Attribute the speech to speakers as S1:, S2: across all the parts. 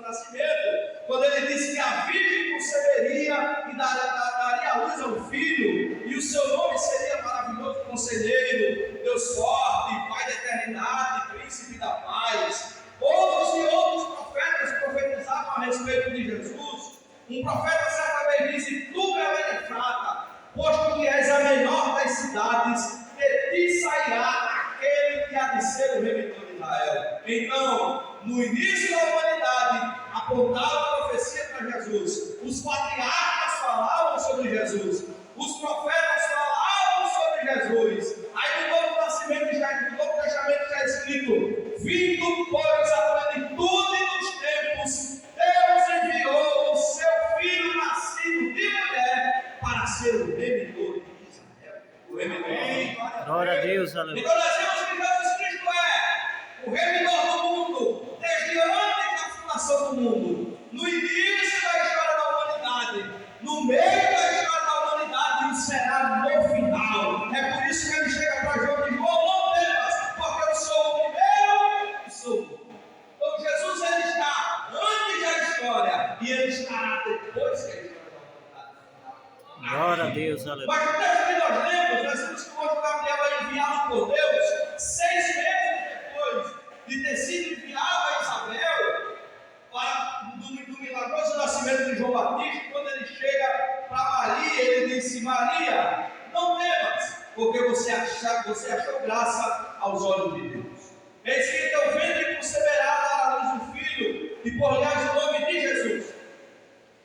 S1: nascimento, quando ele disse que a virgem conceberia e daria à luz a um filho, e o seu nome seria maravilhoso conselheiro, Deus forte, Pai da eternidade, Príncipe da paz. Outros e outros profetas profetizavam a respeito de Jesus. Um profeta certa vez disse: tu, Belém Efrata, posto que és a menor das cidades, de ti sairá aquele que há de ser o Redentor de Israel. Então, no início da humanidade, apontava a profecia para Jesus. Os patriarcas falavam sobre Jesus. Os profetas falavam sobre Jesus. Aí no Novo Testamento já é escrito: vindo, pois, a plenitude dos tempos, Deus enviou o seu Filho nascido de mulher para ser o Redentor de Israel. O Redentor.
S2: Glória a Deus, aleluia.
S1: Então nós vemos que Jesus Cristo é o Redentor do mundo, desde antes da fundação do mundo, no início da história da humanidade, no meio da história da humanidade e será no final. É por isso que ele chega para João e diz: não temas, porque eu sou o primeiro e sou o último. Então Jesus ele está antes da história e ele estará depois que a história da humanidade.
S2: Glória a Deus, aleluia.
S1: Mas o texto que nós lemos, nós vimos que o anjo Gabriel é enviado por Deus 6 meses depois de ter sido enviado a Isabel para do milagroso nascimento de João Batista. Quando ele chega para Maria, ele disse: Maria, não temas, porque você achou graça aos olhos de Deus. Eis que teu ventre conceberá, dará à luz um filho, e por-lhe-ás o nome de Jesus.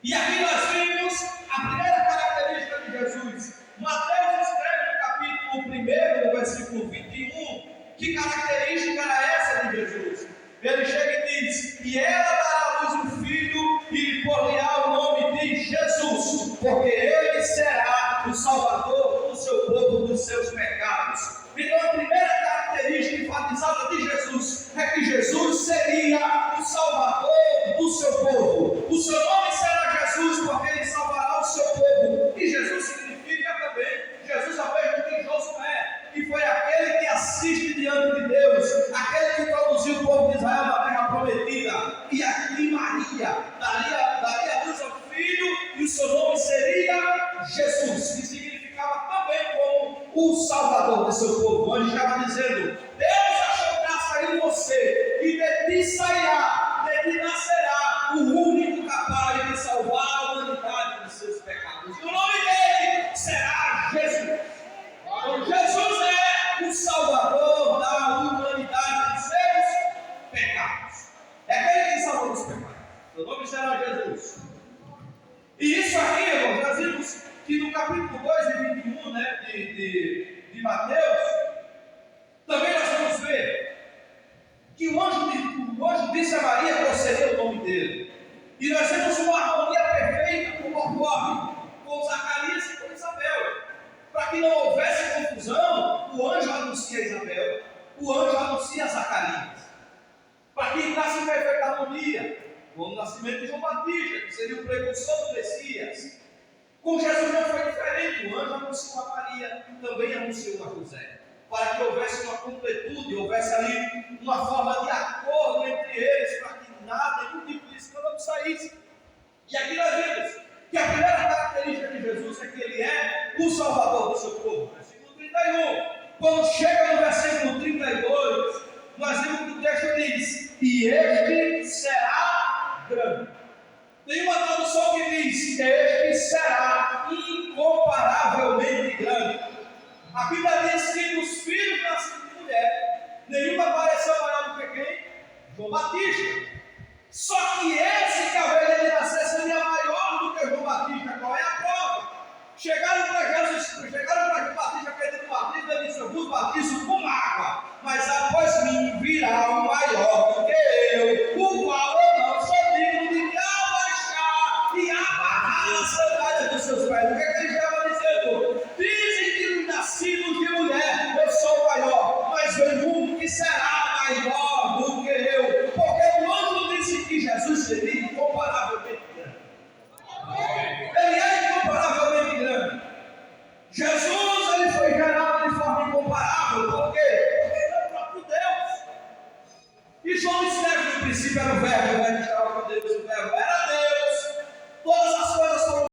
S1: E aqui nós vimos a primeira característica de Jesus. Mateus escreve no capítulo 1, no versículo 21, que característica era essa de Jesus? Ele chega e diz: e ela dará à luz um filho, e lhe por-lhe-á o nome de Jesus, porque ele será o Salvador do seu povo, dos seus pecados. Então a primeira característica enfatizada de Jesus é que Jesus seria o Salvador do seu povo. O seu nome será Jesus, porque ele salvará o seu povo. E Jesus significa também, Jesus é o mesmo que Josué, que foi aquele que assiste diante de Deus, aquele que conduziu o povo de Israel na terra prometida. E aqui Maria daria à luz ao filho, e o seu nome seria Jesus, que significava também como o Salvador do seu povo. Onde estava dizendo: Deus achou graça em você, e de ti sairá, de ti nascerá o único capaz de salvar a humanidade dos seus pecados. E o nome dele será Jesus. Então, Jesus é o Salvador da humanidade dos seus pecados. É aquele que salva os pecados. O nome será Jesus. E isso aqui, irmãos, nós vimos que no capítulo 2 e 21, né, de Mateus, também nós vamos ver que o anjo disse a Maria qual seria o nome dele. E nós temos uma harmonia perfeita como ocorre com Zacarias e com Isabel. Para que não houvesse confusão, o anjo anuncia a Isabel, o anjo anuncia a Zacarias. Para que entrasse em perfeita harmonia com o nascimento de João Batista, que seria o precursor do Messias. Com Jesus não foi diferente. O anjo anunciou a Maria e também anunciou a José, para que houvesse uma completude, houvesse ali uma forma de acordo entre eles, para que nada, nenhum tipo de escândalo saísse. E aqui nós vemos que a primeira característica de Jesus é que ele é o Salvador do seu povo. Versículo 31. Quando chega no versículo 32, nós vemos que o texto diz: e este será grande. Tem uma tradução que diz: este será incomparavelmente grande. A Bíblia diz que dos filhos nascidos de mulher, nenhum apareceu maior do que quem? João Batista. Só que esse que a velha de nascer seria maior do que João Batista. Qual é a prova? Chegaram para João Batista pedindo batismo, ele disse: eu vos batizo com água, mas após mim virá um maior do que eu, o qual eu não sou digno de abaixar e amarrar a sandália dos seus pés. O que ele estava dizendo? Dizem que os nascidos de mulher eu sou maior, mas vem um que será maior do que eu, porque o anjo disse que Jesus seria incomparavelmente grande. Ele é incomparavelmente grande. Jesus ele foi gerado de forma incomparável. Por quê? Porque ele é o próprio Deus. E João escreve: no princípio era o verbo estava com Deus. Deus, o verbo